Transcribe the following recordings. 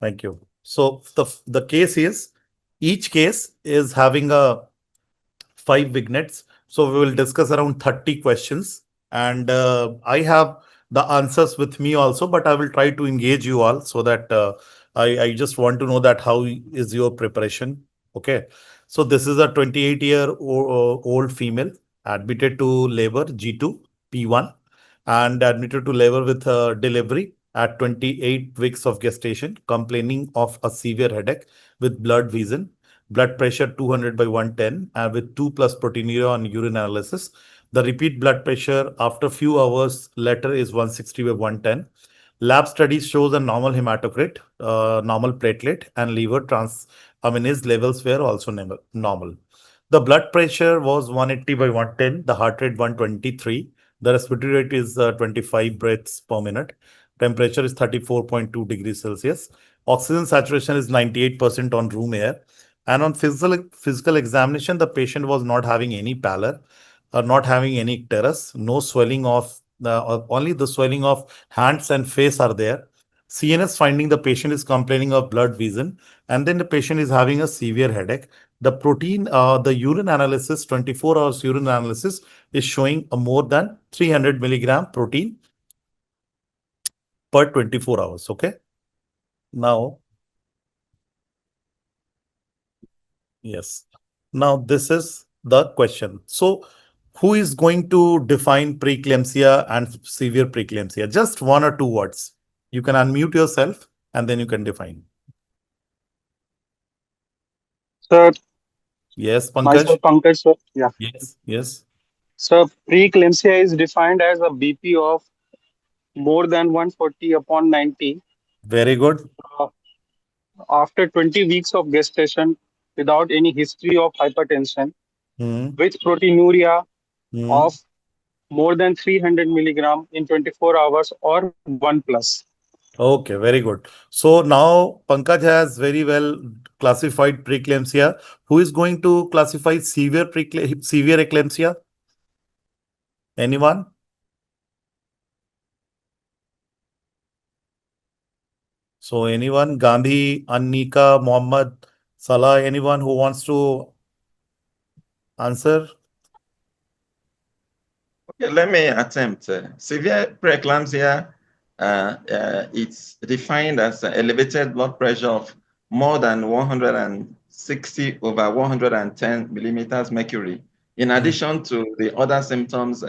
Thank you. So the case is, each case is having a 5 vignettes. So we will discuss around 30 questions, and I have the answers with me also, but I will try to engage you all so that I just want to know that how is your preparation. Okay. So this is a 28-year-old female admitted to labor G2 P1 and admitted to labor with delivery at 28 weeks of gestation, complaining of a severe headache with blurred vision, blood pressure 200 by 110, and with 2 plus proteinuria on urine analysis. The repeat blood pressure after few hours later is 160 by 110. Lab studies shows a normal hematocrit, normal platelet, and liver transaminase levels were also normal. The blood pressure was 180 by 110, the heart rate 123, the respiratory rate is 25 breaths per minute, temperature is 34.2 degrees Celsius, oxygen saturation is 98% on room air, and on physical examination, the patient was not having any pallor, not having any icterus, no swelling of only the swelling of hands and face are there. CNS finding the patient is complaining of blood vision, and then the patient is having a severe headache. The protein, the urine analysis, 24 hours urine analysis is showing a more than 300 milligram protein per 24 hours. Okay. Now, yes. Now this is the question. So who is going to define preeclampsia and severe preeclampsia? Just one or two words. You can unmute yourself and then you can define. Sir, Yes, Pankaj. myself Pankaj, sir. Yeah. Yes, yes. Sir, preeclampsia is defined as a BP of more than 140 upon 90 Very good. uh, after 20 weeks of gestation without any history of hypertension Hmm. with proteinuria Hmm. of more than 300 milligram in 24 hours or 1 plus. Okay, very good. So now Pankaj has very well classified preeclampsia. Who is going to classify severe eclampsia? Anyone? So anyone? Gandhi, Annika, Mohammed, Salah, anyone who wants to answer? Okay, let me attempt. Severe preeclampsia, it's defined as elevated blood pressure of more than 160 over 110 millimeters mercury, in addition to the other symptoms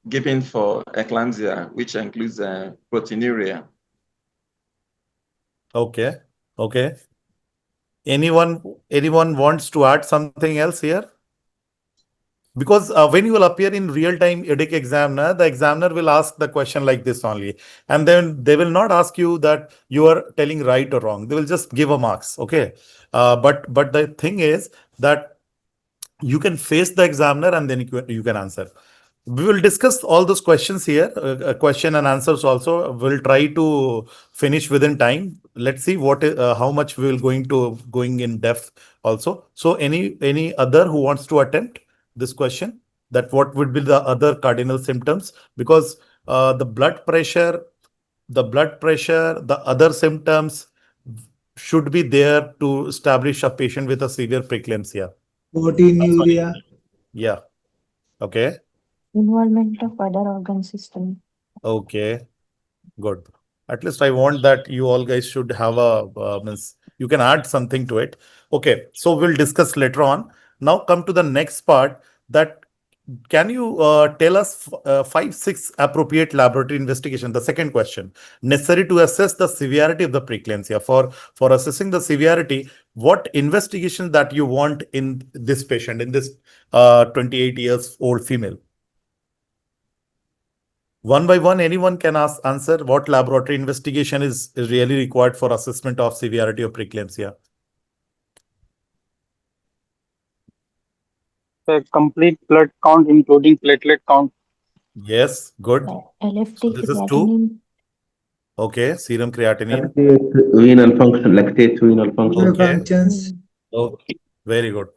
given for eclampsia, which includes proteinuria. Okay. Okay. Anyone wants to add something else here? Because when you will appear in real-time EDIC examiner, the examiner will ask the question like this only. And then they will not ask you that you are telling right or wrong. They will just give a marks. Okay. But the thing is that you can face the examiner and then you can answer. We will discuss all those questions here, question and answers also. We'll try to finish within time. Let's see how much we will going in depth also. So any other who wants to attempt this question, that what would be the other cardinal symptoms? Because the other symptoms should be there to establish a patient with a severe preeclampsia. Proteinuria. Yeah. Okay. Involvement of other organ system. Okay. Good. At least I want that you all guys should have means you can add something to it. Okay. So we'll discuss later on. Now come to the next part, that can you tell us 5, 6 appropriate laboratory investigation? The second question, necessary to assess the severity of the preeclampsia. For assessing the severity, what investigation that you want in this patient, in this 28 years old female? One by one, anyone can answer what laboratory investigation is really required for assessment of severity of preeclampsia. The complete blood count, including platelet count. Yes, good. So LFT this is 2. creatinine. Okay, serum creatinine. Lactate renal function, lactate renal function. Renal Okay. functions. Okay, very good.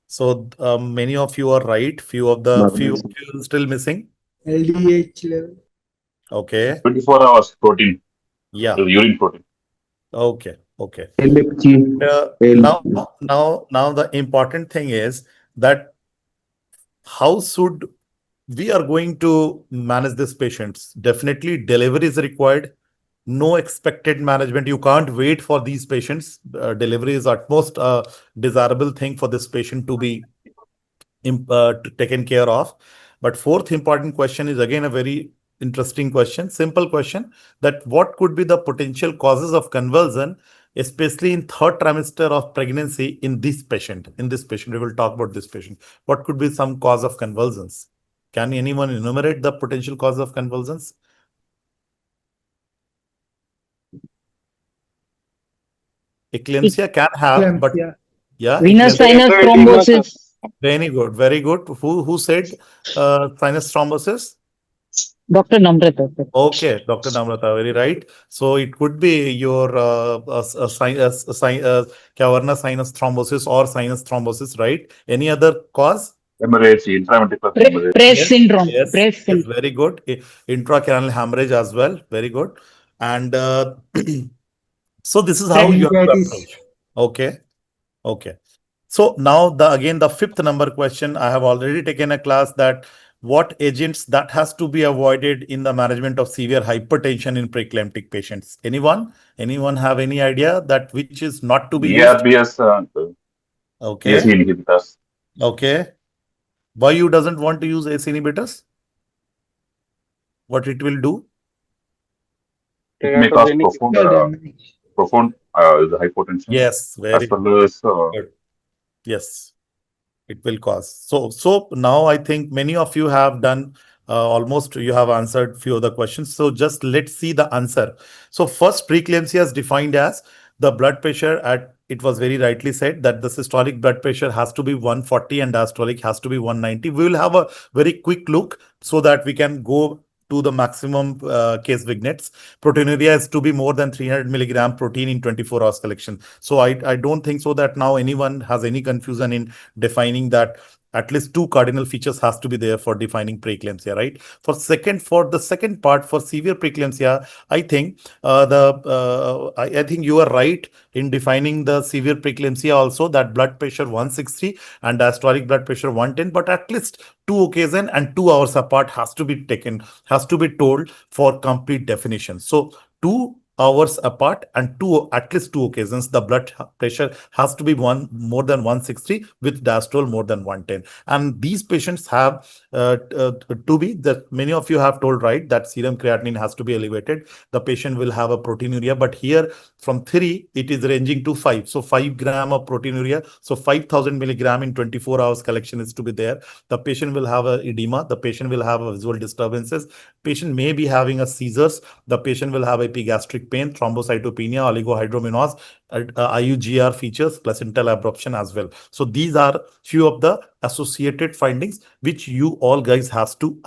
So many of you are right. Few of Magnesium. you still missing. LDH level. Okay. 24 hours protein, Yeah. urine protein. Okay. LFG, Now the important thing is that how should we are going to manage these patients? Definitely delivery is required. No expected management. You can't wait for these patients. Delivery is utmost desirable thing for this patient to be taken care of. But fourth important question is again a very interesting question, simple question, that what could be the potential causes of convulsion, especially in third trimester of pregnancy in this patient. In this patient, we will talk about this patient. What could be some cause of convulsions? Can anyone enumerate the potential cause of convulsions? Eclampsia can have, but yeah, Venous eclampsia. sinus thrombosis. Very good, very good. Who said sinus thrombosis? Dr. Namrata. Okay, Dr. Namrata, very right. So it could be your cavernous sinus thrombosis or sinus thrombosis, right? Any other cause? Hemorrhage, intraventricular hemorrhage. Praise Yes, syndrome. yes, Praise yes, syndrome. very good. Intracarinal hemorrhage as well, very good. And so this is how you have to approach. Okay, okay. So now the fifth number question, I have already taken a class that what agents that has to be avoided in the management of severe hypertension in preeclamptic patients. Anyone have any idea that which is not to be used? ERBS, Okay, AC inhibitors. okay. Why you doesn't want to use ACE inhibitors? What it will do? It may cause Teratogenic. profound the hypotension, Yes, very as well as good. Yes. It will cause. So now I think many of you have done almost you have answered few of the questions. So just let's see the answer. So first, preeclampsia is defined as the blood pressure at, it was very rightly said that the systolic blood pressure has to be 140 and diastolic has to be 190. We will have a very quick look so that we can go to the maximum case vignettes. Proteinuria is to be more than 300 milligram protein in 24 hours collection. So I don't think so that now anyone has any confusion in defining that at least two cardinal features has to be there for defining preeclampsia, right? For the second part, for severe preeclampsia, I think I think you are right in defining the severe preeclampsia also, that blood pressure 160 and diastolic blood pressure 110, but at least two occasion and 2 hours apart has to be taken, has to be told for complete definition. So 2 hours apart and at least two occasions, the blood pressure has to be more than 160 with diastole more than 110. And these patients have to be, that many of you have told, right, that serum creatinine has to be elevated. The patient will have a proteinuria, but here from 3 it is ranging to 5. So 5 gram of proteinuria, so 5000 milligram in 24 hours collection is to be there. The patient will have a edema, the patient will have a visual disturbances, patient may be having a seizures, the patient will have epigastric pain, thrombocytopenia, oligohydramnios, IUGR features, placental abruption as well. So these are few of the associated findings which you all guys have to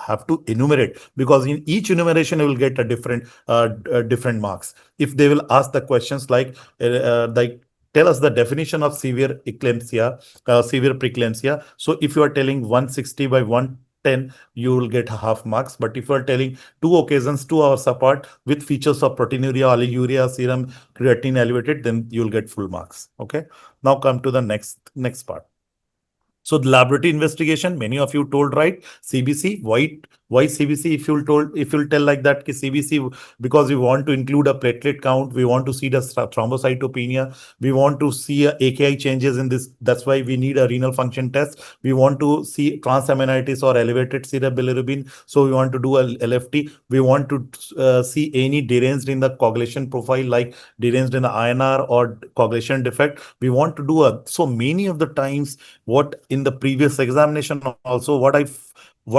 enumerate, because in each enumeration you will get a different marks. If they will ask the questions like tell us the definition of severe eclampsia, severe preeclampsia. So if you are telling 160 by 110, you will get half marks. But if you are telling two occasions, 2 hours apart with features of proteinuria, oliguria, serum creatinine elevated, then you'll get full marks. Okay. Now come to the next part. So the laboratory investigation, many of you told, right, CBC. Why CBC? If you'll tell like that, CBC, because we want to include a platelet count, we want to see the thrombocytopenia, we want to see AKI changes in this. That's why we need a renal function test. We want to see transaminitis or elevated serum bilirubin. So we want to do a LFT. We want to see any deranged in the coagulation profile, like deranged in the INR or coagulation defect. We want to do so many of the times what in the previous examination also what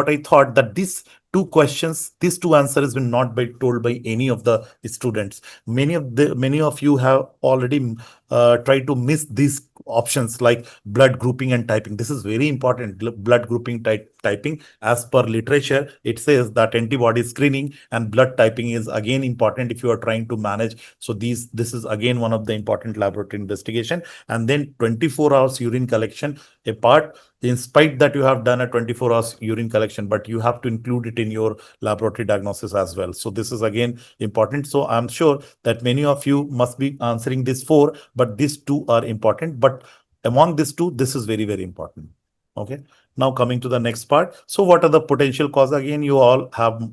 I thought that these two questions, these two answers will not be told by any of the students. Many of you have already tried to miss these options like blood grouping and typing. This is very important. Blood grouping typing, as per literature, it says that antibody screening and blood typing is again important if you are trying to manage. So this is again one of the important laboratory investigation. And then 24 hours urine collection apart, in spite that you have done a 24 hours urine collection, but you have to include it in your laboratory diagnosis as well. So this is again important. So I'm sure that many of you must be answering these 4, but these 2 are important. But among these 2, this is very, very important. Okay. Now coming to the next part. So what are the potential causes? Again, you all have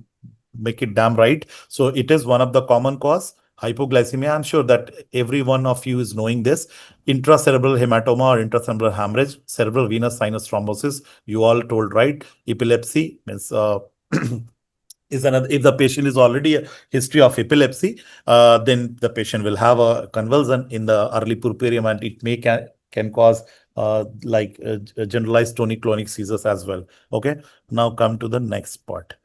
make it damn right. So it is one of the common cause, hypoglycemia. I'm sure that every one of you is knowing this. Intracerebral hematoma or intracerebral hemorrhage, cerebral venous sinus thrombosis. You all told right. Epilepsy means is another. If the patient is already a history of epilepsy, then the patient will have a convulsion in the early puerperium, and it may can cause generalized tonic-clonic seizures as well. Okay. Now come to the next part.